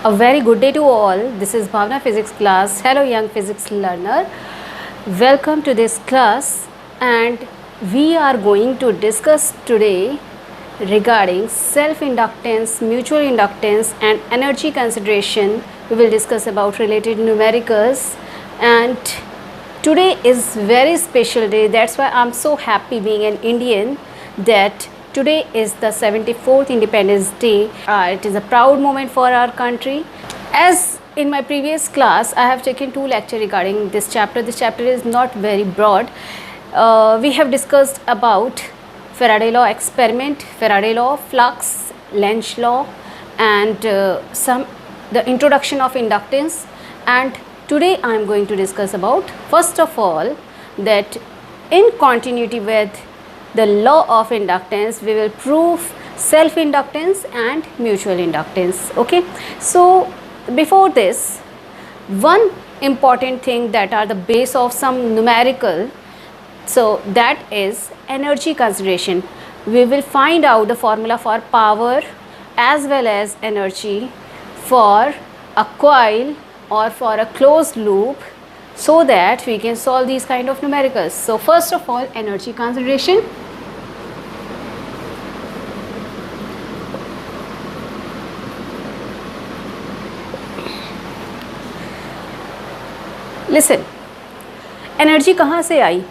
A very good day to all. This is Bhavna Physics class. Hello young physics learner. Welcome to this class, and we are going to discuss today regarding self-inductance, mutual inductance and energy consideration. We will discuss about related numericals, and today is very special day. That's why I'm so happy being an Indian that today is the 74th Independence Day. It is a proud moment for our country. As in my previous class, I have taken two lectures regarding this chapter. This chapter is not very broad. We have discussed about Faraday law experiment, Faraday law, flux, Lenz law, and the introduction of inductance. And today I am going to discuss about, first of all, that in continuity with the law of inductance, we will prove self-inductance and mutual inductance. Okay, so before this, one important thing that are the base of some numerical, so that is energy consideration. We will find out the formula for power as well as energy for a coil or for a closed loop, so that we can solve these kind of numericals. So first of all, energy consideration. Listen, energy कहाँ से आई?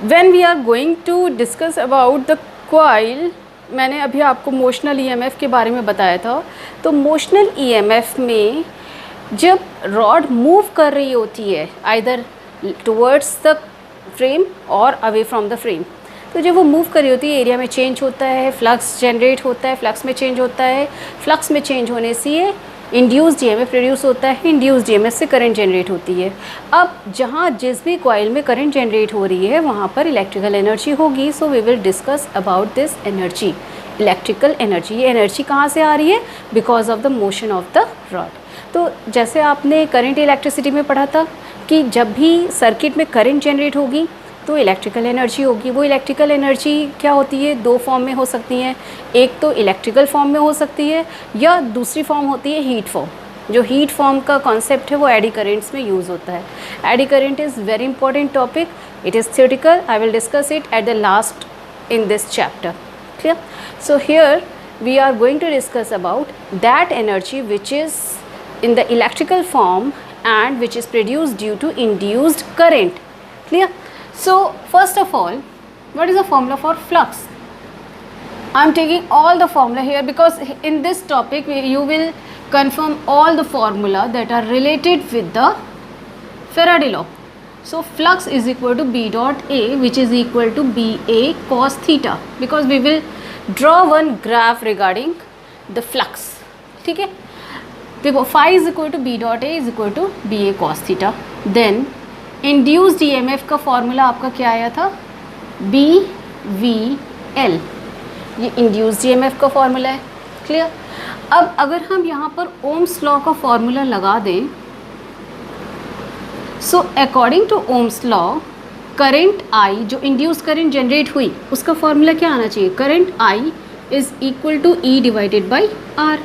When we are going to discuss about the coil, मैंने अभी आपको motional EMF के बारे में बताया था. तो मोशनल ईएमएफ में जब रॉड मूव कर रही होती है आइदर टुवर्ड्स द फ्रेम और अवे फ्रॉम द फ्रेम, तो जब वो मूव कर रही होती है एरिया में चेंज होता है, फ्लक्स जनरेट होता है, फ्लक्स में चेंज होता है, फ्लक्स में चेंज होने से इंड्यूस्ड ईएमएफ प्रोड्यूस होता है, इंड्यूस्ड ईएमएफ से करंट जनरेट होती है. अब जहाँ जिस भी कॉइल में करंट जनरेट हो रही है वहाँ पर इलेक्ट्रिकल एनर्जी होगी. So we will discuss about this energy, electrical energy. ये एनर्जी कहाँ से आ रही है? Because of the motion of the rod. तो जैसे आपने करंट इलेक्ट्रिसिटी में पढ़ा था कि जब भी सर्किट में करंट जनरेट होगी तो इलेक्ट्रिकल एनर्जी होगी. वो इलेक्ट्रिकल एनर्जी क्या होती है? दो फॉर्म में हो सकती हैं. एक तो इलेक्ट्रिकल फॉर्म में हो सकती है या दूसरी फॉर्म होती है हीट फॉर्म. जो हीट फॉर्म का कॉन्सेप्ट है वो एडी करेंट्स में यूज़ होता है. AD current is very important topic. It is theoretical. I will discuss it at the last in this chapter. Clear? So here we are going to discuss about that energy which is in the electrical form and which is produced due to induced current. Clear? So first of all, what is the formula for flux? I am taking all the formula here because in this topic you will confirm all the formula that are related with the Faraday law. So flux is equal to B dot A, which is equal to BA cos theta, because we will draw one graph regarding the flux. ठीक है, देखो phi is equal to B dot A is equal to BA cos theta. Then induced EMF का formula आपका क्या आया था? BVL. ये induced EMF का फॉर्मूला है. क्लियर? अब अगर हम यहाँ पर ओम्स लॉ का फॉर्मूला लगा दें, so according to Ohm's law current I, जो इंड्यूस करंट जनरेट हुई, उसका फॉर्मूला क्या आना चाहिए? Current I is equal to E divided by R.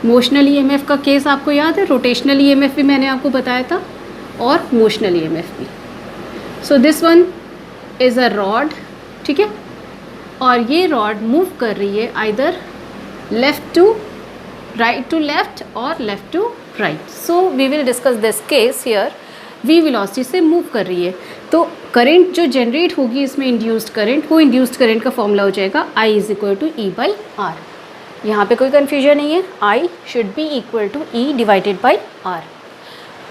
Motional EMF का केस आपको याद है, रोटेशनल ईएमएफ भी मैंने आपको बताया था और मोशनल ईएमएफ भी. So this one is a rod. ठीक है, और ये रॉड मूव कर रही है either left to right to left और left to right. So we will discuss this case here. V velocity से मूव कर रही है, तो करंट जो जनरेट होगी इसमें इंड्यूस्ड करंट, वो इंड्यूस्ड करंट का फॉर्मूला हो जाएगा I is equal to E by R. यहाँ पे कोई कन्फ्यूजन नहीं है. I should be equal to E divided by R.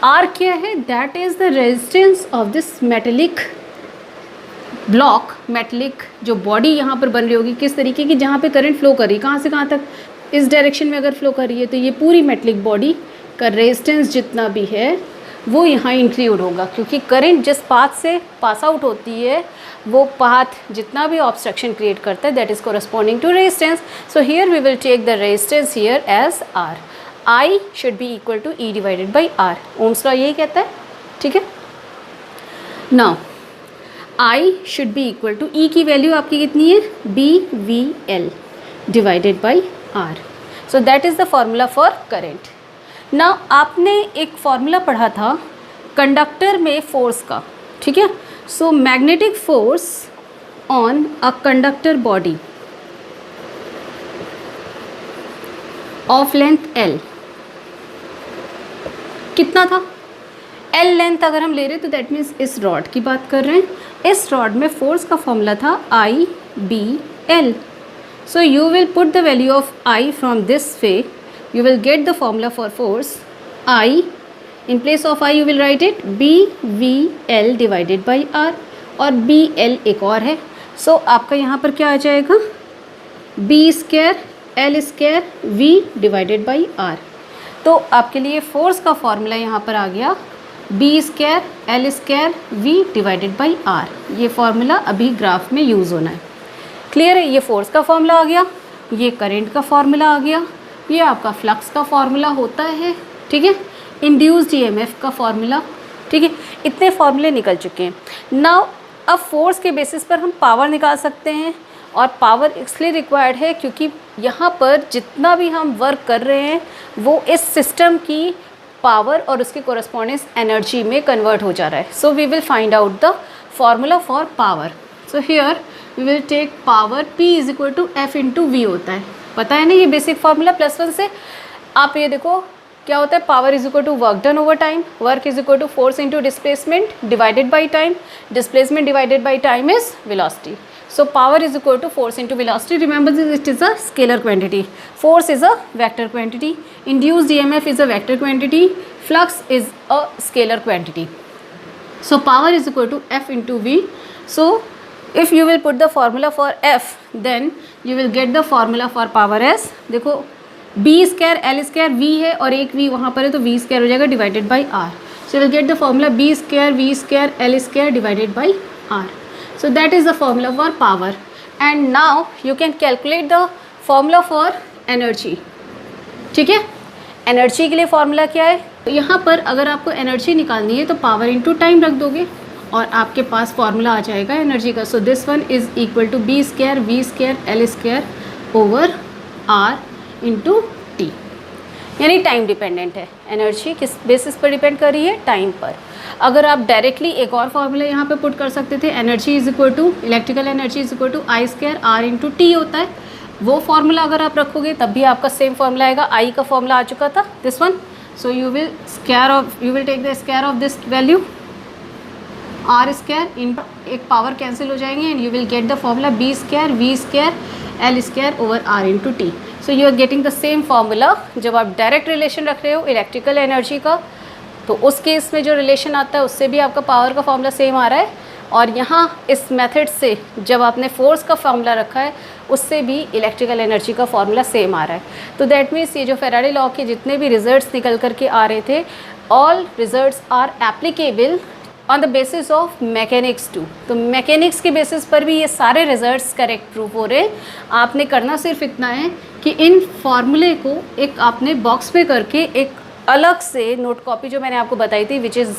R क्या है? That is the resistance of this metallic block. Metallic जो बॉडी यहाँ पर बन रही होगी किस तरीके की, जहाँ पे करंट फ्लो कर रही है, कहाँ से कहाँ तक, इस डायरेक्शन में अगर फ्लो कर रही है तो ये पूरी मेटेलिक बॉडी का रेजिस्टेंस जितना भी है वो यहाँ इंक्लूड होगा, क्योंकि करंट जिस पाथ से पास आउट होती है वो पाथ जितना भी ऑब्स्ट्रक्शन क्रिएट करता है that is corresponding to resistance. So here we will take the resistance here as R. I should be equal to E divided by R. Ohm's law यही कहता है. ठीक है, now I should be equal to E की value आपकी कितनी है? BVL divided by R. So that is the formula for current. ना आपने एक फॉर्मूला पढ़ा था कंडक्टर में फोर्स का, ठीक है। So magnetic force on a conductor body of length L कितना था? L लेंथ अगर हम ले रहे हैं तो दैट मीन्स इस रॉड की बात कर रहे हैं। इस रॉड में फोर्स का फॉर्मूला था IBL। So you will put the value of I from this way, you will get the formula for force I, in place of I you will write it BVL divided by R, और BL एक और है। सो आपका यहाँ पर क्या आ जाएगा, B square L square V divided by R। तो आपके लिए फोर्स का फॉर्मूला यहाँ पर आ गया B square L square V divided by R। ये फॉर्मूला अभी ग्राफ में यूज़ होना है। क्लियर है? ये फोर्स का फॉर्मूला आ गया, ये करंट का फॉर्मूला आ गया, ये आपका फ्लक्स का फॉर्मूला होता है, ठीक है। इंड्यूस्ड ईएमएफ का फॉर्मूला, ठीक है। इतने फॉर्मूले निकल चुके हैं। नाउ अब फोर्स के बेसिस पर हम पावर निकाल सकते हैं, और पावर इसलिए रिक्वायर्ड है क्योंकि यहाँ पर जितना भी हम वर्क कर रहे हैं वो इस सिस्टम की पावर और उसकी कोरस्पॉन्डिंग एनर्जी में कन्वर्ट हो जा रहा है। So we will find out the formula for power. So here we will take power P is equal to F into we होता है, पता है ना ये बेसिक फार्मूला +1 से। आप ये देखो क्या होता है, power is equal to work done over time, work is equal to force into displacement divided by time, displacement divided by time is velocity. So power is equal to force into velocity. Remember this, it is a scalar quantity, force is a vector quantity, induced EMF is a vector quantity, flux is a scalar quantity. So power is equal to F into V। So if you will put the formula for F, then you will get the formula for power as, देखो B square L square V है और एक V वहाँ पर है तो V square हो जाएगा divided by R। So you will get the formula B square V square L square divided by R। So that is the formula for power, and now you can calculate the formula for energy, ठीक है। Energy के लिए formula क्या है, तो यहाँ पर अगर आपको एनर्जी निकालनी है तो पावर इंटू टाइम रख दोगे और आपके पास फॉर्मूला आ जाएगा एनर्जी का। So this one is equal to B square V square L square over R into T, यानी टाइम डिपेंडेंट है। एनर्जी किस बेसिस पर डिपेंड कर रही है, टाइम पर। अगर आप डायरेक्टली एक और फॉर्मूला यहाँ पे पुट कर सकते थे, energy is equal to electrical energy is equal to I square R into T होता है। वो फॉर्मूला अगर आप रखोगे तब भी आपका सेम फॉर्मूला आएगा। I का फॉर्मूला आ चुका था, this one. So you will take the square of this value R square in, एक पावर कैंसिल हो जाएंगे and you will get the formula B square V square L square over R into T. So you are getting the same formula. जब आप direct relation रख रहे हो electrical energy का तो उस केस में जो रिलेशन आता है उससे भी आपका पावर का फॉर्मूला सेम आ रहा है, और यहाँ इस मेथड से जब आपने फोर्स का फॉर्मूला रखा है उससे भी इलेक्ट्रिकल एनर्जी का फॉर्मूला सेम आ रहा है। तो दैट मीन्स ये जो फेराडे लॉ के जितने भी रिजल्ट्स निकल कर के आ रहे थे, all results are applicable on the basis of mechanics too. तो मैकेनिक्स के बेसिस पर भी ये सारे रिजल्ट्स करेक्ट प्रूफ हो रहे हैं। आपने करना सिर्फ इतना है कि इन फॉर्मूले को एक आपने बॉक्स में करके एक अलग से नोट कॉपी जो मैंने आपको बताई थी which is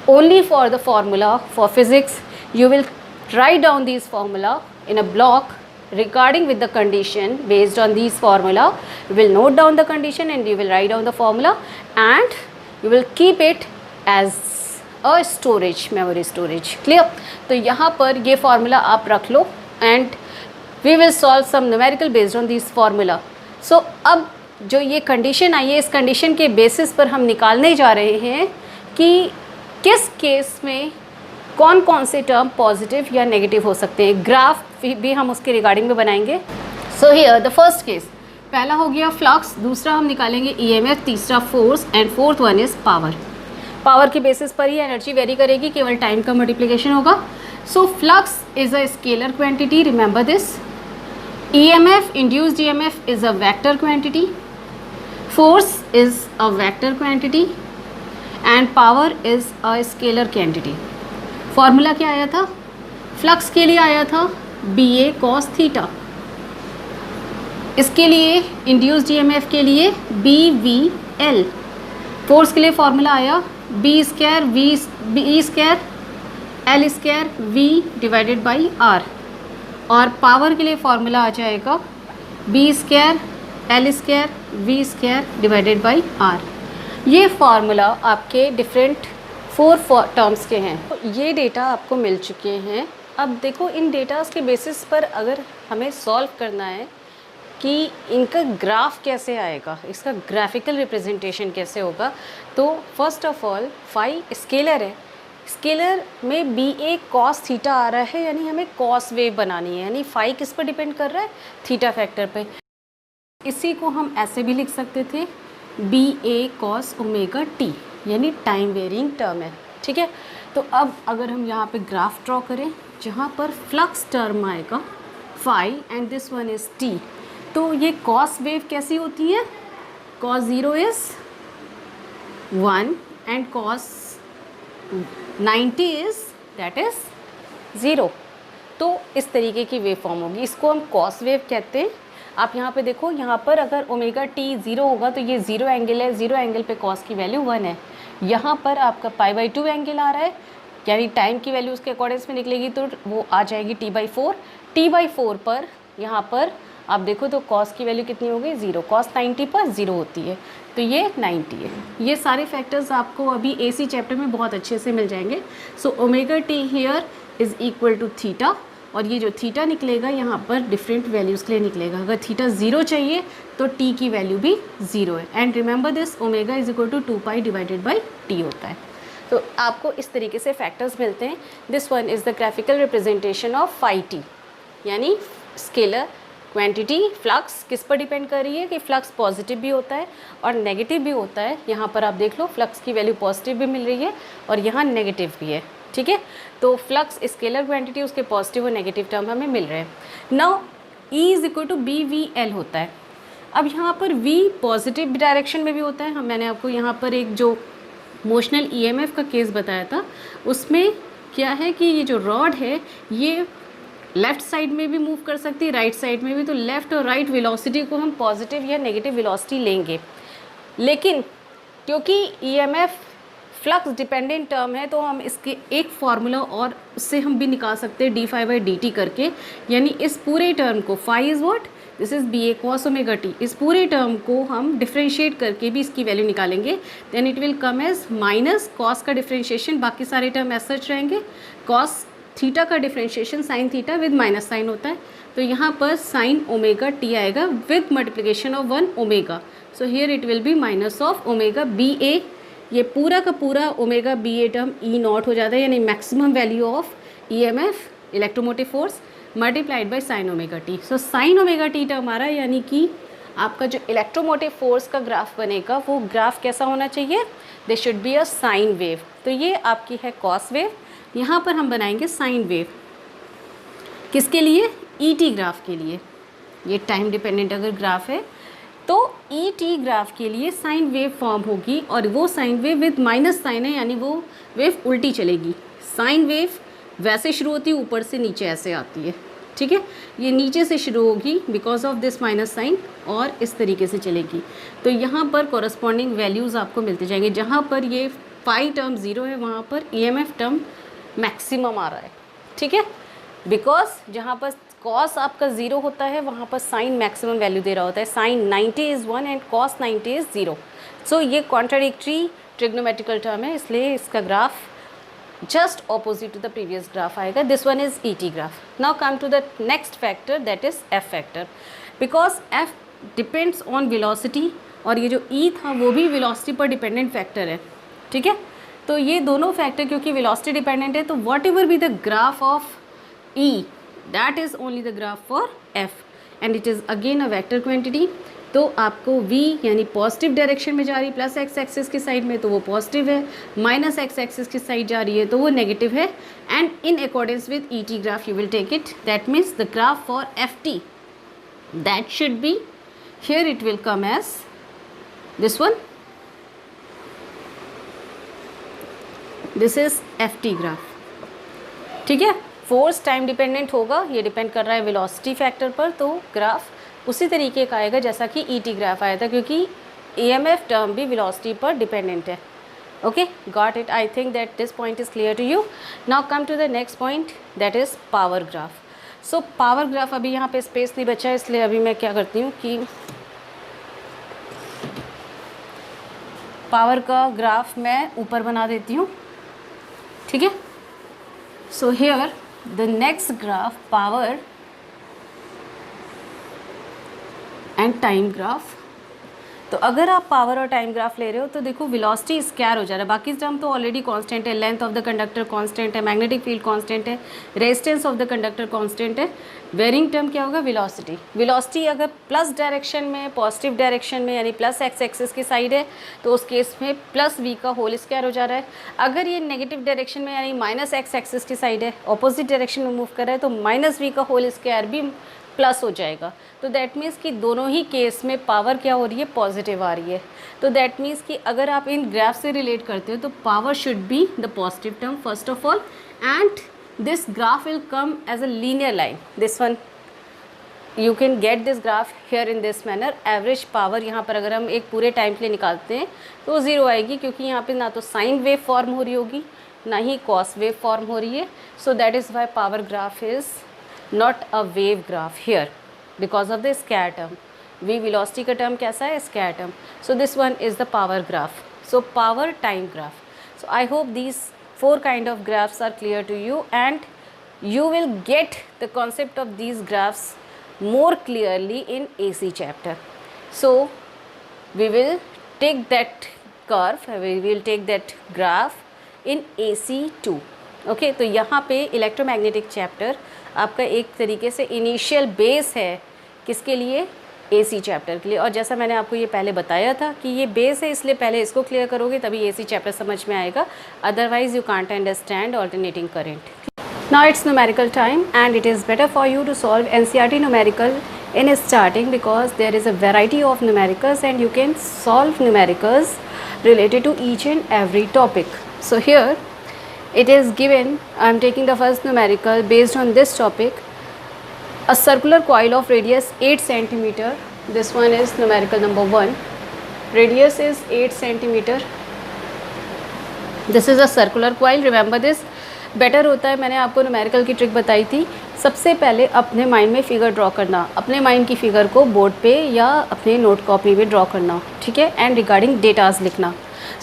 only for the formula for physics, you will write down this formula in a block regarding with the condition based on these formula. You will note down the condition and you will write down the formula and you will keep it as a storage, memory storage. Clear? तो यहाँ पर ये formula आप रख लो and we will solve some numerical based on these formula. So अब जो ये condition आई है, इस condition के basis पर हम निकालने जा रहे हैं कि किस केस में कौन कौन से टर्म पॉजिटिव या नेगेटिव हो सकते हैं। ग्राफ भी हम उसके रिगार्डिंग में बनाएंगे। So here the first case, पहला हो गया फ्लक्स, दूसरा हम निकालेंगे ईएमएफ, तीसरा force and fourth one is power. Power के बेसिस पर ही एनर्जी वेरी करेगी, केवल टाइम का मल्टीप्लिकेशन होगा। So flux is a scalar quantity, remember this. EMF, induced EMF is a vector quantity, force is a vector quantity and power is a scalar quantity. Formula क्या आया था, flux के लिए आया था BA cos थीटा, इसके लिए induced EMF के लिए BVL, फोर्स के लिए फॉर्मूला आया B square L square V divided by R, और पावर के लिए फॉर्मूला आ जाएगा B square L square V square divided by R। ये फार्मूला आपके डिफरेंट 4 टर्म्स के हैं। तो ये डेटा आपको मिल चुके हैं। अब देखो इन डेटास के बेसिस पर अगर हमें सॉल्व करना है कि इनका ग्राफ कैसे आएगा, इसका ग्राफिकल रिप्रेजेंटेशन कैसे होगा, तो first of all phi scalar है, स्केलर में बी ए कॉस थीटा आ रहा है, यानी हमें कॉस वेव बनानी है, यानी फाई किस पर डिपेंड कर रहा है, थीटा फैक्टर पे। इसी को हम ऐसे भी लिख सकते थे, B A cos omega T, यानी टाइम वेरिंग टर्म है, ठीक है। तो अब अगर हम यहाँ पे ग्राफ ड्रॉ करें जहाँ पर फ्लक्स टर्म आएगा phi and this one is T, तो ये कॉस वेव कैसी होती है, cos 0 is 1 and cos 90 is that is 0। तो इस तरीके की वेव फॉर्म होगी, इसको हम कॉस वेव कहते हैं। आप यहाँ पे देखो, यहाँ पर अगर ओमेगा टी 0 होगा तो ये 0 एंगल है, 0 एंगल पे कॉस की वैल्यू 1 है। यहाँ पर आपका π/2 एंगल आ रहा है, यानी टाइम की वैल्यू उसके अकॉर्डिंग्स में निकलेगी तो वो आ जाएगी t/4। t/4 पर यहाँ पर आप देखो तो कॉस की वैल्यू कितनी हो गई, 0। कॉस 90 पर 0 होती है, तो ये 90 है। ये सारे फैक्टर्स आपको अभी AC चैप्टर में बहुत अच्छे से मिल जाएंगे। So omega T here is equal to theta, और ये जो थीटा निकलेगा यहाँ पर डिफरेंट वैल्यूज़ के लिए निकलेगा। अगर थीटा 0 चाहिए तो टी की वैल्यू भी 0 है। And remember this, omega is equal to 2π divided by T होता है। तो आपको इस तरीके से फैक्टर्स मिलते हैं। This one is the graphical representation of phi T, यानी स्केलर क्वांटिटी फ्लक्स किस पर डिपेंड कर रही है कि फ्लक्स पॉजिटिव भी होता है और नेगेटिव भी होता है। यहाँ पर आप देख लो फ्लक्स की वैल्यू पॉजिटिव भी मिल रही है और यहाँ नेगेटिव भी है, ठीक है। तो फ्लक्स स्केलर क्वांटिटी उसके पॉजिटिव और नेगेटिव टर्म हमें मिल रहे हैं। Now E is equal to BVL होता है। अब यहाँ पर V पॉजिटिव डायरेक्शन में भी होता है। मैंने आपको यहाँ पर एक जो मोशनल EMF का केस बताया था, उसमें क्या है कि ये जो रॉड है ये लेफ़्ट साइड में भी मूव कर सकती है, राइट साइड में भी। तो लेफ़्ट और राइट वेलोसिटी को हम पॉजिटिव या नेगेटिव वेलोसिटी लेंगे, लेकिन क्योंकि EMF फ्लक्स डिपेंडेंट टर्म है तो हम इसके एक फार्मूला और उससे हम भी निकाल सकते हैं d∅dt करके, यानी इस पूरे टर्म को phi is what, this is BA cos omega T, इस पूरे टर्म को हम डिफ्रेंशिएट करके भी इसकी वैल्यू निकालेंगे। Then it will come as minus cos का डिफ्रेंशिएशन, बाकी सारे टर्म एज सच रहेंगे। कॉस थीटा का differentiation sine theta with minus sine होता है, तो यहाँ पर साइन ओमेगा टी आएगा with multiplication of 1 omega. So here it will be minus of omega BA, ये पूरा का पूरा ओमेगा BA टर्म E0 हो जाता है, यानी maximum value of EMF electromotive force multiplied by sine omega T. So sine omega T term आ रहा है, यानी कि आपका जो इलेक्ट्रोमोटिव फोर्स का ग्राफ बनेगा वो ग्राफ कैसा होना चाहिए, they should be a sine wave. तो ये आपकी है कॉस वेव, यहाँ पर हम बनाएंगे साइन वेव। किसके लिए, ET ग्राफ के लिए। ये टाइम डिपेंडेंट अगर ग्राफ है तो ET ग्राफ के लिए साइन वेव फॉर्म होगी, और वो sine wave with minus sine है, यानी वो वेव उल्टी चलेगी। साइन वेव वैसे शुरू होती है, ऊपर से नीचे ऐसे आती है, ठीक है। ये नीचे से शुरू होगी because of this minus sine और इस तरीके से चलेगी। तो यहाँ पर कॉरस्पॉन्डिंग वैल्यूज़ आपको मिलते जाएंगे। जहाँ पर ये फाई टर्म 0 है वहाँ पर EMF टर्म मैक्सिमम आ रहा है, ठीक है। बिकॉज जहाँ पर कॉस आपका 0 होता है वहाँ पर साइन मैक्सिमम वैल्यू दे रहा होता है। Sine 90 is 1 and cos 90 is 0। So ये कॉन्ट्राडिक्टरी ट्रिग्नोमेट्रिकल टर्म है, इसलिए इसका graph just opposite to the previous graph आएगा. This one is ET graph. Now come to the next factor, that is F factor. Because F depends on velocity और ये जो E था वो भी velocity पर dependent factor है, ठीक है. तो ये दोनों factor क्योंकि velocity dependent है तो whatever be the graph of E, that is only the graph for F and it is again a vector quantity. तो आपको v यानी पॉजिटिव डायरेक्शन में जा रही है प्लस एक्स एक्सिस की साइड में तो वो पॉजिटिव है, माइनस एक्स एक्सिस की साइड जा रही है तो वो नेगेटिव है. And in accordance with e t graph you will take it, that means the graph for f t that should be here, it will come as this one, this is f t graph, ठीक है. Force time dependent होगा, ये depend कर रहा है velocity factor पर, तो graph उसी तरीके का आएगा जैसा कि ई टी ग्राफ आया था क्योंकि EMF टर्म भी वेलोसिटी पर डिपेंडेंट है. Okay, got it. I think that this point is clear to you. Now come to the next point, that is power graph. So power graph, अभी यहाँ पे space नहीं बचा है इसलिए अभी मैं क्या करती हूँ कि पावर का ग्राफ मैं ऊपर बना देती हूँ, ठीक है। So here the next graph power and time graph. तो अगर आप पावर और टाइम ग्राफ ले रहे हो तो देखो वेलोसिटी स्क्वायर हो जा रहा है, बाकी टर्म तो ऑलरेडी कांस्टेंट है, length of the conductor constant है, मैग्नेटिक फील्ड कांस्टेंट है, resistance of the conductor constant है। वेरिंग टर्म क्या होगा, वेलोसिटी। वेलोसिटी अगर प्लस डायरेक्शन में, पॉजिटिव डायरेक्शन में यानी प्लस एक्स एक्सिस की साइड है तो उस केस में प्लस वी का होल स्क्वायर हो जा रहा है। अगर ये नेगेटिव डायरेक्शन में यानी माइनस एक्स एक्सिस की साइड है, ऑपोजिट डायरेक्शन में मूव कर रहा है तो माइनस वी का होल स्क्वायर भी प्लस हो जाएगा। तो दैट मीन्स कि दोनों ही केस में पावर क्या हो रही है, पॉजिटिव आ रही है। तो दैट मीन्स कि अगर आप इन ग्राफ से रिलेट करते हो तो power should be the positive term first of all, and this graph will come as a linear line. This one you can get this graph here in this manner. Average power यहाँ पर अगर हम एक पूरे time के लिए निकालते हैं तो 0 आएगी, क्योंकि यहाँ पे ना तो साइन वेव फॉर्म हो रही होगी ना ही कॉस वेव फॉर्म हो रही है। सो that is Y power graph is not a wave graph here because of the scalar term. V velocity का term कैसा है, scalar term. So this one is the power graph. So power time graph. So I hope these 4 kind of graphs are clear to you, and you will get the concept of these graphs more clearly in AC chapter. So we will take that curve, we will take that graph in AC2. Okay तो यहाँ पे electromagnetic chapter आपका एक तरीके से initial base है, किसके लिए, एसी चैप्टर के लिए। और जैसा मैंने आपको ये पहले बताया था कि ये बेस है, इसलिए पहले इसको क्लियर करोगे तभी एसी चैप्टर समझ में आएगा, otherwise you can't understand alternating current. Now it's numerical time and it is better for you to solve NCERT numerical in starting because there is a variety of numericals and you can solve numericals related to each and every topic. So here it is given, I am taking the first numerical based on this topic, a circular coil of radius 8 centimeter. This one is numerical number 1. Radius is 8 centimeter. This is a circular coil, remember this. Better होता है, मैंने आपको numerical की trick बताई थी, सबसे पहले अपने माइंड में फ़िगर ड्रॉ करना, अपने माइंड की फ़िगर को बोर्ड पे या अपने नोट कॉपी में ड्रॉ करना, ठीक है, एंड रिगार्डिंग डेटाज लिखना.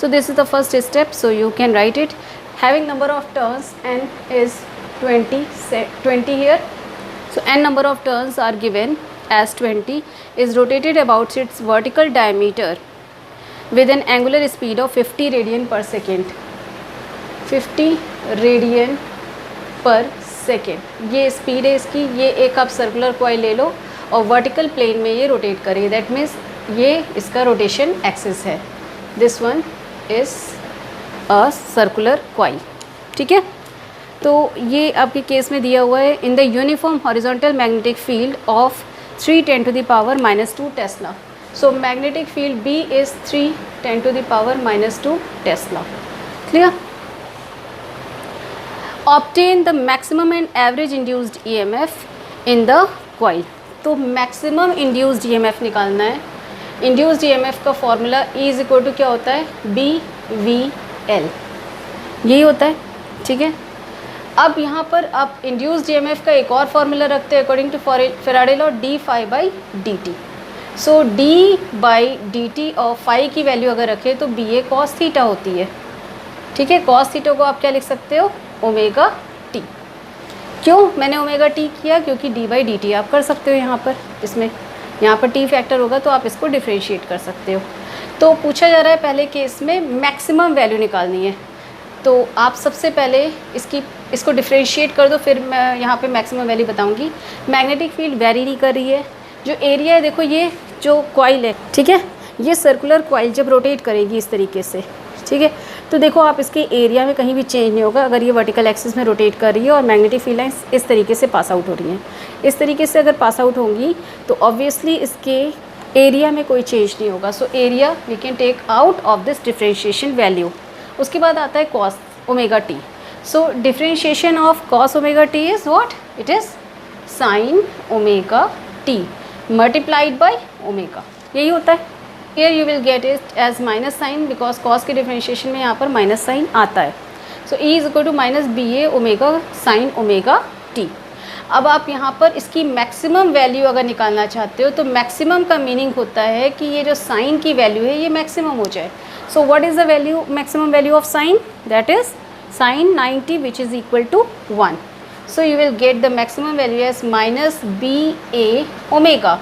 So this is the first step, so you can write it. Having number of turns n is 20 here. So n number of turns are given as 20, is rotated about its vertical diameter with an angular speed of 50 radian per second. 50 radian पर second ये speed है इसकी. ये एक आप circular coil ले लो और vertical plane में ये रोटेट करेगी, दैट मीन्स ये इसका रोटेशन एक्सिस है. This one is a circular coil, ठीक है. तो ये आपके केस में दिया हुआ है, in the uniform horizontal magnetic field of 3×10⁻² Tesla. So magnetic field B is 3×10⁻² Tesla. Clear. Obtain the maximum and average induced EMF in the coil. तो maximum induced EMF निकालना है. Induced EMF का formula E is equal to क्या होता है, BVL, यही होता है, ठीक है. अब यहाँ पर आप induced EMF का एक और फॉर्मूला रखते हैं according to Faraday law, d∅/dt. So d/dt और फाई की वैल्यू अगर रखें तो BA cos थीटा होती है, ठीक है. cos थीटा को आप क्या लिख सकते हो, ओमेगा टी. क्यों मैंने ओमेगा टी किया, क्योंकि d/dt आप कर सकते हो यहाँ पर, इसमें यहाँ पर t फैक्टर होगा तो आप इसको डिफ्रेंशिएट कर सकते हो. तो पूछा जा रहा है पहले केस में मैक्सिमम वैल्यू निकालनी है, तो आप सबसे पहले इसको डिफ्रेंशिएट कर दो, फिर मैं यहाँ पे मैक्सिमम वैल्यू बताऊँगी. मैग्नेटिक फील्ड वेरी नहीं कर रही है. जो एरिया है देखो, ये जो कॉइल है, ठीक है, ये सर्कुलर कॉइल जब रोटेट करेगी इस तरीके से, ठीक है, तो देखो आप इसके एरिया में कहीं भी चेंज नहीं होगा. अगर ये वर्टिकल एक्सिस में रोटेट कर रही है और मैग्नेटिक फील्ड लाइंस इस तरीके से पास आउट हो रही हैं, इस तरीके से अगर पास आउट होंगी तो ऑब्वियसली इसके एरिया में कोई चेंज नहीं होगा. So area we can take out of this differentiation value. उसके बाद आता है cos omega T. So differentiation of cos omega t is what, it is sine omega t multiplied by omega, यही होता है. Here you will get it as minus sine because cos के डिफ्रेंशिएशन में यहाँ पर माइनस साइन आता है. So E is equal to -BA omega sine omega t. अब आप यहाँ पर इसकी मैक्सिमम वैल्यू अगर निकालना चाहते हो तो मैक्सिमम का मीनिंग होता है कि ये जो साइन की वैल्यू है ये मैक्सिमम हो जाए. So what is the value, maximum value of sine? That is sine 90 which is equal to 1. So you will get the maximum value as minus b a omega.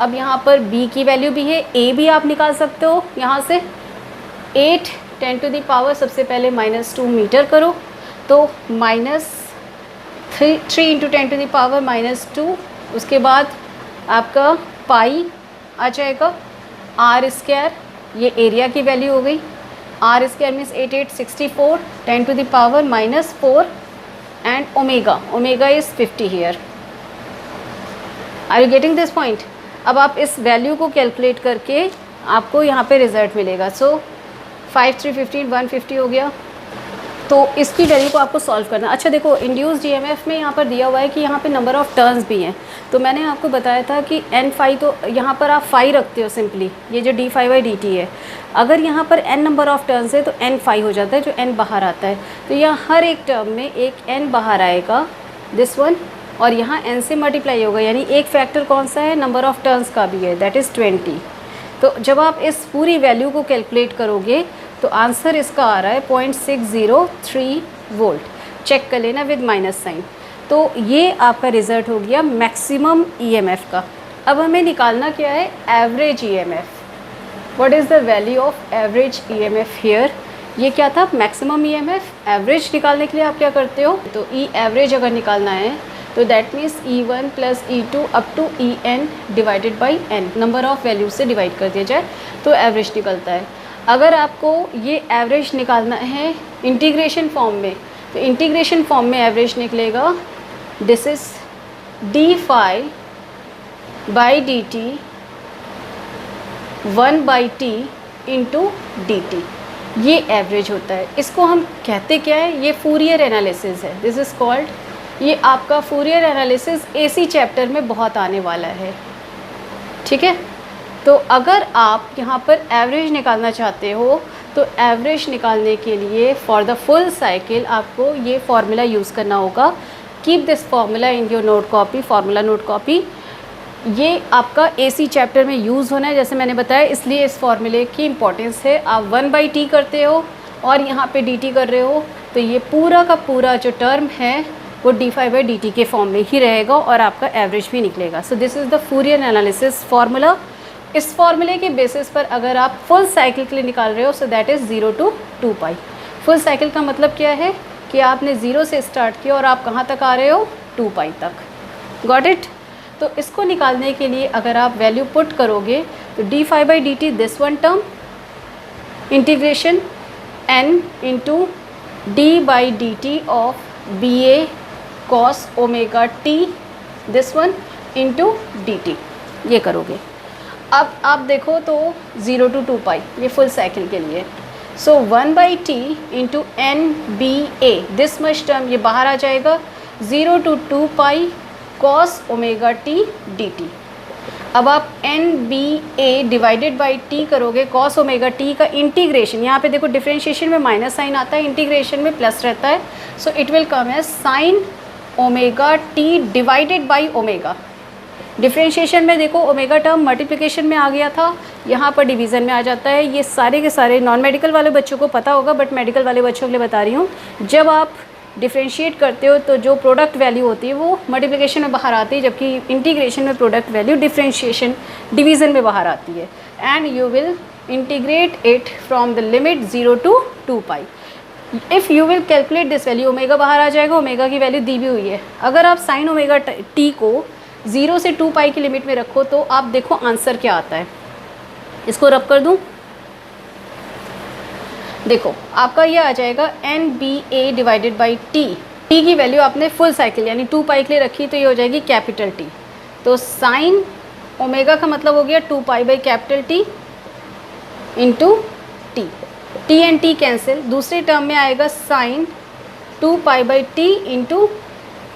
अब यहाँ पर b की value भी है, a भी आप निकाल सकते हो यहाँ से। 8 10 टू द पावर सबसे पहले -2 मीटर करो तो -3 इंटू 10 टू द पावर -2, उसके बाद आपका पाई आ जाएगा r स्क्वायर, ये एरिया की वैल्यू हो गई। r square means 8864 10 to the power -4 and omega is 50 here. Are you getting this point? अब आप इस वैल्यू को कैलकुलेट करके आपको यहाँ पे रिजल्ट मिलेगा। सो 5 3 15 150 हो गया। तो इसकी वैल्यू को आपको सॉल्व करना। अच्छा देखो, इंड्यूस्ड ईएमएफ में यहाँ पर दिया हुआ है कि यहाँ पे नंबर ऑफ़ टर्न्स भी हैं। तो मैंने आपको बताया था कि n फाई, तो यहाँ पर आप फाई रखते हो सिंपली, ये जो d फाई बाई dt है। अगर यहाँ पर n नंबर ऑफ़ टर्न्स है तो n फाई हो जाता है, जो n बाहर आता है। तो यहाँ हर एक टर्म में एक n बाहर आएगा, दिस वन, और यहाँ n से मल्टीप्लाई होगा, यानी एक फैक्टर कौन सा है, नंबर ऑफ़ टर्न्स का भी है, दैट इज़ 20। तो जब आप इस पूरी वैल्यू को कैलकुलेट करोगे तो आंसर इसका आ रहा है 0.603 वोल्ट। चेक कर लेना विद माइनस साइन। तो ये आपका रिज़ल्ट हो गया मैक्सिमम ईएमएफ का। अब हमें निकालना क्या है, average EMF. What is the value of average EMF here? ये क्या था, मैक्सिमम ईएमएफ। एवरेज निकालने के लिए आप क्या करते हो, तो ई एवरेज अगर निकालना है तो that means E1 plus E2 up to En divided by n, number of values से डिवाइड कर दिया जाए तो एवरेज निकलता है। अगर आपको ये एवरेज निकालना है इंटीग्रेशन फॉर्म में, तो इंटीग्रेशन फॉर्म में एवरेज निकलेगा, this is d phi by D t 1/t into d t, ये एवरेज होता है। इसको हम कहते क्या है, ये फूरियर एनालिसिस है, दिस इज़ कॉल्ड। ये आपका फूरियर एनालिसिस एसी चैप्टर में बहुत आने वाला है, ठीक है। तो अगर आप यहाँ पर एवरेज निकालना चाहते हो तो एवरेज निकालने के लिए फॉर द फुल साइकिल आपको ये फार्मूला यूज़ करना होगा। Keep this formula in your note copy, formula note copy. ये आपका एसी चैप्टर में यूज़ होना है, जैसे मैंने बताया, इसलिए इस फार्मूले की इम्पोर्टेंस है। आप 1/t करते हो और यहाँ पे dt कर रहे हो, तो ये पूरा का पूरा जो टर्म है वो d फाई बाई dt के फॉर्म में ही रहेगा और आपका एवरेज भी निकलेगा। So this is the Fourier analysis formula. इस फार्मूले के बेसिस पर अगर आप फुल साइकिल के लिए निकाल रहे हो, so that is 0 to 2π। Full cycle का मतलब क्या है कि आपने 0 से स्टार्ट किया और आप कहाँ तक आ रहे हो, 2π तक। Got it? तो इसको निकालने के लिए अगर आप वैल्यू पुट करोगे तो d phi by D t, this one term, integration n into d by D t of B A cos omega t, this one, into d t, ये करोगे। अब आप देखो तो 0 to 2π ये फुल साइकिल के लिए। So 1/t into N B A, this much term ये बाहर आ जाएगा, 0 to 2π cos omega T D T. अब आप N B A divided by T करोगे, कॉस ओमेगा टी का इंटीग्रेशन, यहाँ पे देखो डिफ्रेंशिएशन में माइनस साइन आता है, इंटीग्रेशन में प्लस रहता है। So it will come as sine omega t divided by omega. Differentiation में देखो ओमेगा टर्म मल्टीप्लिकेशन में आ गया था, यहाँ पर डिवीज़न में आ जाता है। ये सारे के सारे नॉन मेडिकल वाले बच्चों को पता होगा, बट मेडिकल वाले बच्चों के लिए बता रही हूँ। जब आप डिफ्रेंशिएट करते हो तो जो प्रोडक्ट वैल्यू होती है वो मल्टीप्लिकेशन में बाहर आती है, जबकि इंटीग्रेशन में प्रोडक्ट वैल्यू डिफ्रेंशिएशन डिवीज़न में बाहर आती है। And you will integrate it from the limit 0 to 2π। If you will calculate this value, omega बाहर आ जाएगा, ओमेगा की वैल्यू दी भी हुई है। अगर आप साइन ओमेगा टी को 0 से 2π की लिमिट में रखो तो आप देखो आंसर क्या आता है। इसको रब कर दूं, देखो आपका ये आ जाएगा N B A divided by T. T की वैल्यू आपने फुल साइकिल यानी 2π के लिए रखी, तो ये हो जाएगी कैपिटल टी। तो साइन ओमेगा का मतलब हो गया 2π बाई capital T into T. T and T cancel, दूसरे टर्म में आएगा साइन 2π बाई टी इंटू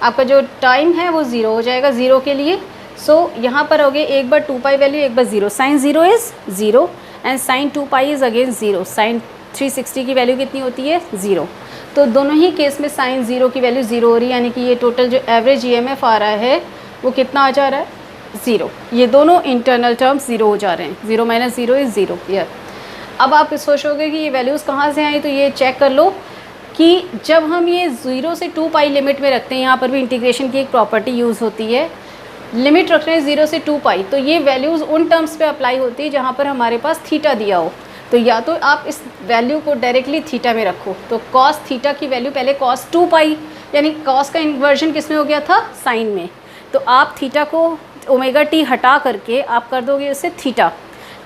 आपका जो टाइम है वो 0 हो जाएगा 0 के लिए। सो यहाँ पर हो गए एक बार 2π वैल्यू, एक बार 0। Sine 0 is 0 and sine 2π is again 0। Sine 360 की वैल्यू कितनी होती है, 0। तो दोनों ही केस में साइन 0 की वैल्यू 0 हो रही है, यानी कि ये टोटल जो एवरेज ईएमएफ आ रहा है वो कितना आ जा रहा है, 0। ये दोनों इंटरनल टर्म्स 0 हो जा रहे हैं, 0 - 0 इज़ 0 ईयर। अब आप सोचोगे कि ये वैल्यूज़ कहाँ से आई, तो ये चेक कर लो कि जब हम ये 0 से 2 पाई लिमिट में रखते हैं, यहाँ पर भी इंटीग्रेशन की एक प्रॉपर्टी यूज़ होती है, लिमिट रख रहे हैं 0 से 2 पाई, तो ये वैल्यूज़ उन टर्म्स पे अप्लाई होती है जहाँ पर हमारे पास थीटा दिया हो। तो या तो आप इस वैल्यू को डायरेक्टली थीटा में रखो, तो कॉस थीटा की वैल्यू पहले कॉस 2 पाई, यानी कॉस का इन्वर्जन किस में हो गया था, साइन में। तो आप थीटा को ओमेगा टी हटा करके आप कर दोगे उससे थीटा।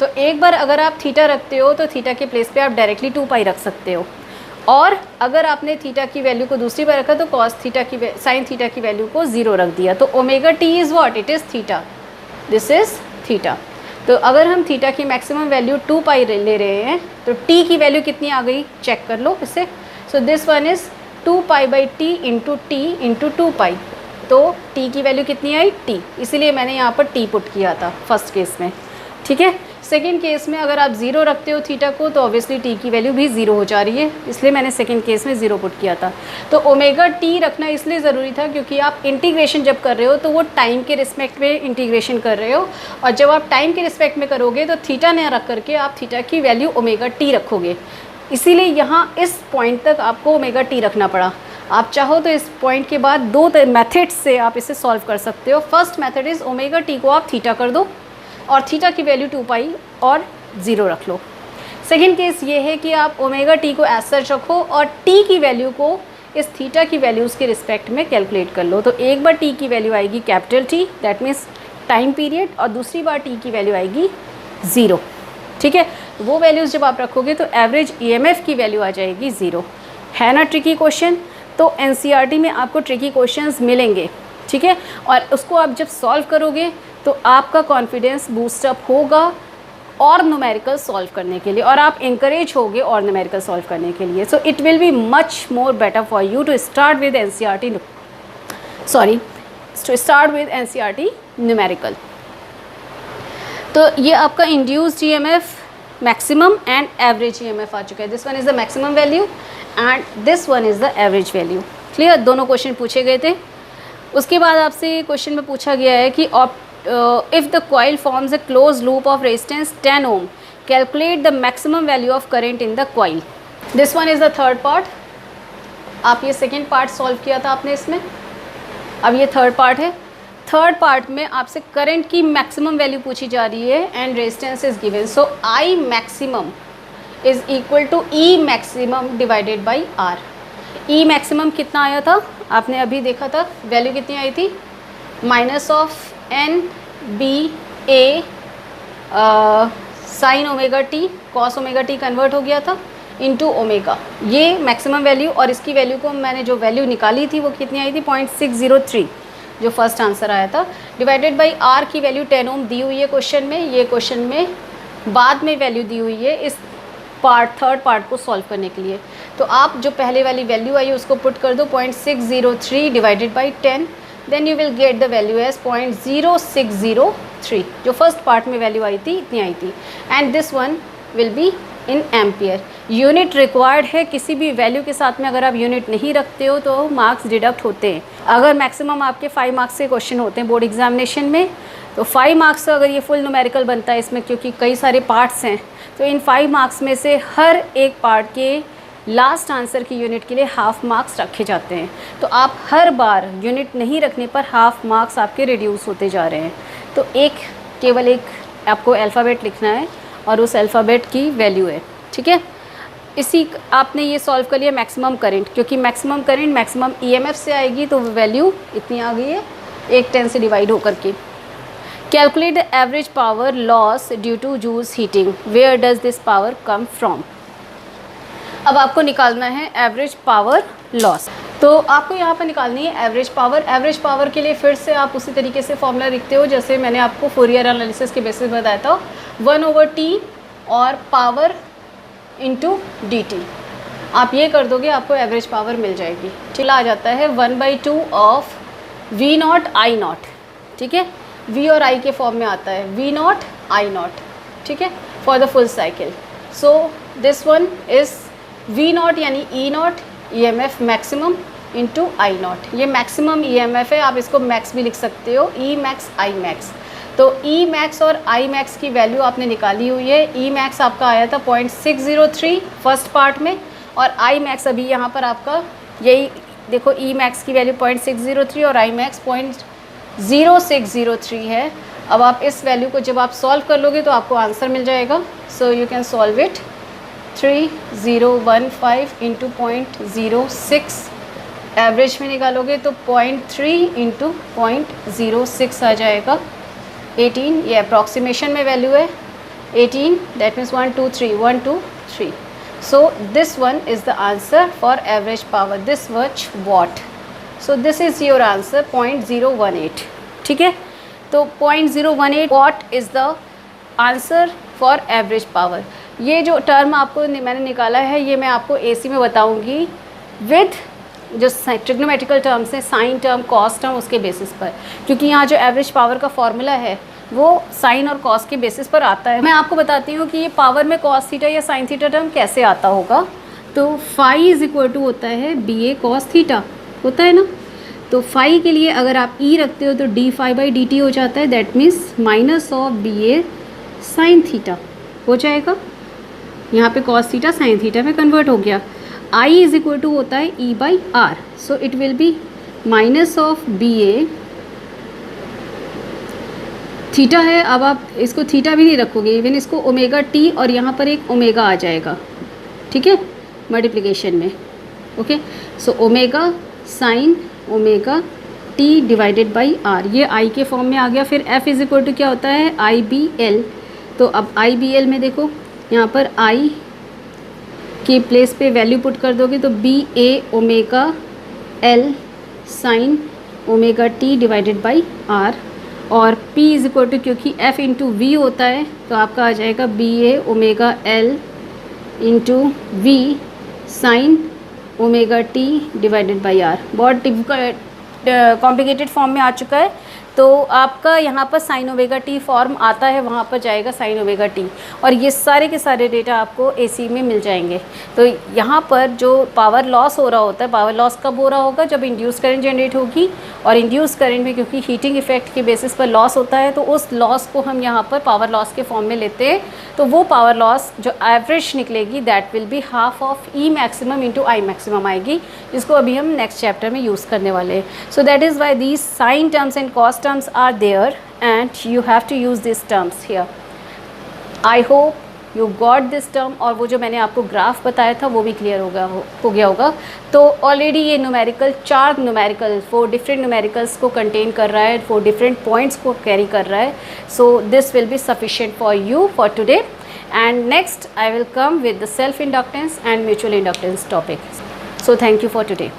तो एक बार अगर आप थीटा रखते हो तो थीटा के प्लेस पे आप डायरेक्टली 2 पाई रख सकते हो, और अगर आपने थीटा की वैल्यू को दूसरी बार रखा तो कॉस थीटा की साइन थीटा की वैल्यू को 0 रख दिया। तो omega t is what, it is theta, this is theta. तो अगर हम थीटा की मैक्सिमम वैल्यू 2 पाई ले रहे हैं तो टी की वैल्यू कितनी आ गई, चेक कर लो इससे। सो this one is 2 pi by T into 2 पाई। तो टी की वैल्यू कितनी आई, टी, इसीलिए मैंने यहाँ पर टी पुट किया था फर्स्ट केस में, ठीक है। सेकेंड केस में अगर आप 0 रखते हो थीटा को तो ऑब्वियसली टी की वैल्यू भी 0 हो जा रही है, इसलिए मैंने सेकेंड केस में 0 पुट किया था। तो ओमेगा टी रखना इसलिए ज़रूरी था क्योंकि आप इंटीग्रेशन जब कर रहे हो तो वो टाइम के रिस्पेक्ट में इंटीग्रेशन कर रहे हो, और जब आप टाइम के रिस्पेक्ट में करोगे तो थीटा न रख करके आप थीटा की वैल्यू ओमेगा टी रखोगे, इसीलिए यहाँ इस पॉइंट तक आपको ओमेगा टी रखना पड़ा। आप चाहो तो इस पॉइंट के बाद 2 मेथड्स से आप इसे सॉल्व कर सकते हो। First method is omega T को आप थीटा कर दो और थीटा की वैल्यू 2 पाई और 0 रख लो। सेकेंड केस ये है कि आप ओमेगा टी को एज सच रखो और टी की वैल्यू को इस थीटा की वैल्यूज़ के रिस्पेक्ट में कैलकुलेट कर लो। तो एक बार टी की वैल्यू आएगी capital T, that means time period, और दूसरी बार टी की वैल्यू आएगी 0, ठीक है। वो वैल्यूज़ जब आप रखोगे तो एवरेज ईएमएफ की वैल्यू आ जाएगी 0। है ना ट्रिकी क्वेश्चन? तो एनसीईआरटी में आपको ट्रिकी क्वेश्चंस मिलेंगे, ठीक है, और उसको आप जब सॉल्व करोगे तो आपका कॉन्फिडेंस बूस्टअप होगा और न्यूमेरिकल सॉल्व करने के लिए, और आप इंकरेज होगे और न्यूमेरिकल सॉल्व करने के लिए। So it will be much more better for you to start with NCERT, to start with NCERT numerical. तो ये आपका induced EMF, maximum and average EMF आ चुका है। This one is the maximum value and this one is the average value. Clear? दोनों question पूछे गए थे। उसके बाद आपसे क्वेश्चन में पूछा गया है कि if the coil forms a closed loop of resistance 10 ohm, calculate the maximum value of current in the coil. This one is the third part. आप ये सेकेंड पार्ट सॉल्व किया था आपने इसमें, अब ये थर्ड पार्ट है। थर्ड पार्ट में आपसे करंट की मैक्सिमम वैल्यू पूछी जा रही है and resistance is given. So I maximum is equal to E maximum divided by R. E maximum कितना आया था आपने अभी देखा था, वैल्यू कितनी आई थी, minus of N B A sine omega t cos omega t convert हो गया था इनटू ओमेगा, ये मैक्सिमम वैल्यू। और इसकी वैल्यू को मैंने जो वैल्यू निकाली थी वो कितनी आई थी, 0.603 जो फर्स्ट आंसर आया था, डिवाइडेड बाई आर की वैल्यू 10 ओम दी हुई है क्वेश्चन में। ये क्वेश्चन में बाद में वैल्यू दी हुई है इस थर्ड पार्ट को सॉल्व करने के लिए। तो आप जो पहले वाली वैल्यू आई है उसको पुट कर दो 0.603 divided by 10, then you will get the value as 0.0603। जो फर्स्ट पार्ट में वैल्यू आई थी इतनी आई थी, and this one will be in ampere. Unit required है, किसी भी वैल्यू के साथ में अगर आप यूनिट नहीं रखते हो तो मार्क्स डिडक्ट होते हैं। अगर मैक्सिमम आपके 5 मार्क्स के क्वेश्चन होते हैं बोर्ड एग्जामिनेशन में, तो 5 मार्क्स का अगर ये फुल न्यूमेरिकल बनता है इसमें, क्योंकि कई सारे पार्ट्स हैं, तो इन 5 मार्क्स में से हर एक पार्ट के लास्ट आंसर की यूनिट के लिए हाफ मार्क्स रखे जाते हैं। तो आप हर बार यूनिट नहीं रखने पर हाफ मार्क्स आपके रिड्यूस होते जा रहे हैं। तो केवल एक आपको अल्फ़ाबेट लिखना है और उस अल्फ़ाबेट की वैल्यू है, ठीक है। इसी आपने ये सॉल्व कर लिया मैक्सिमम करंट, क्योंकि मैक्सिमम करंट मैक्सिमम ईएमएफ से आएगी, तो वैल्यू इतनी आ गई है 110 से डिवाइड होकर के। Calculate the average power loss due to Joule's heating, where does this power come from. अब आपको निकालना है एवरेज पावर लॉस, तो आपको यहाँ पर निकालनी है एवरेज पावर। एवरेज पावर के लिए फिर से आप उसी तरीके से फॉर्मूला लिखते हो जैसे मैंने आपको फोरियर एनालिसिस के बेसिस बताया था, 1/T और पावर इंटू dt। आप ये कर दोगे आपको एवरेज पावर मिल जाएगी। ठीक, आ जाता है 1/2 ऑफ V0 I0, ठीक है, V और I के फॉर्म में आता है, V0 I0, ठीक है, for the full cycle. So this one is V0 यानी E0 EMF maximum into I0। ये मैक्सिमम EMF है, आप इसको मैक्स भी लिख सकते हो, E max I max। तो ई मैक्स और आई मैक्स की वैल्यू आपने निकाली हुई है। ई मैक्स आपका आया था 0.603 फर्स्ट पार्ट में, और आई मैक्स अभी यहाँ पर आपका यही देखो, ई मैक्स की वैल्यू 0.603 और आई मैक्स 0.0603 है। अब आप इस वैल्यू को जब आप सॉल्व कर लोगे तो आपको आंसर मिल जाएगा। So you can solve it. 3015 into 0.06 average में निकालोगे तो 0.3 इंटू 0.06 आ जाएगा। 18 ये अप्रॉक्सीमेशन में वैल्यू है। 18 that means 1 2 3 1 2 3। So this one is the answer for average power. This much watt. So this is your answer 0.018. ठीक है, तो 0.018 watt is the answer for average power. ये जो टर्म आपको मैंने निकाला है ये मैं आपको AC में बताऊंगी विद जो ट्रिग्नोमेट्रिकल टर्म्स हैं, साइन टर्म, कॉस टर्म, उसके बेसिस पर, क्योंकि यहाँ जो एवरेज पावर का फॉर्मूला है वो साइन और कॉस के बेसिस पर आता है। मैं आपको बताती हूँ कि ये पावर में कॉस थीटा या साइन थीटा टर्म कैसे आता होगा। तो फाई इज इक्वल टू होता है बी ए कॉस थीटा, होता है ना। तो फाई के लिए अगर आप ई रखते हो तो D phi by D T हो जाता है, that means minus of B A sine theta हो जाएगा। यहाँ पे कॉस थीटा साइन थीटा में कन्वर्ट हो गया। आई इज इक्वल टू होता है E by R, so it will be minus of B A theta है। अब आप इसको थीटा भी नहीं रखोगे, इवन इसको ओमेगा टी और यहाँ पर एक ओमेगा आ जाएगा, ठीक है, मल्टीप्लिकेशन में। Okay, so omega sine omega t divided by R, ये आई के फॉर्म में आ गया। फिर एफ इज इक्वल टू क्या होता है आई बी एल। तो अब आई बी एल में देखो यहाँ पर आई के प्लेस पे वैल्यू पुट कर दोगे तो B A omega L sine omega t divided by R, और P इज इक्वल टू क्योंकि F इंटू वी होता है तो आपका आ जाएगा B A omega L into v sine omega t divided by R. बहुत कॉम्प्लिकेटेड फॉर्म में आ चुका है, तो आपका यहाँ पर साइन ओमेगा टी फॉर्म आता है, वहाँ पर जाएगा साइन ओमेगा टी, और ये सारे के सारे डेटा आपको AC में मिल जाएंगे। तो यहाँ पर जो पावर लॉस हो रहा होता है, पावर लॉस कब हो रहा होगा जब इंड्यूस करंट जनरेट होगी, और इंड्यूस करंट में क्योंकि हीटिंग इफेक्ट के बेसिस पर लॉस होता है तो उस लॉस को हम यहाँ पर पावर लॉस के फॉर्म में लेते हैं। तो वो पावर लॉस जो एवरेज निकलेगी that will be half of E maximum into I maximum आएगी, जिसको अभी हम नेक्स्ट चैप्टर में यूज़ करने वाले हैं। So that is why these sine terms and cos terms are there and you have to use these terms here. I hope you got this term, और वो जो मैंने आपको ग्राफ बताया था वो भी क्लियर हो गया होगा। तो ऑलरेडी ये न्यूमेरिकल 4 न्यूमेरिकल 4 डिफरेंट न्यूमेरिकल्स को कंटेन कर रहा है, 4 डिफरेंट पॉइंट्स को कैरी कर रहा है। So this will be sufficient for you for today, and next I will come with the self inductance and mutual inductance topic. So thank you for today.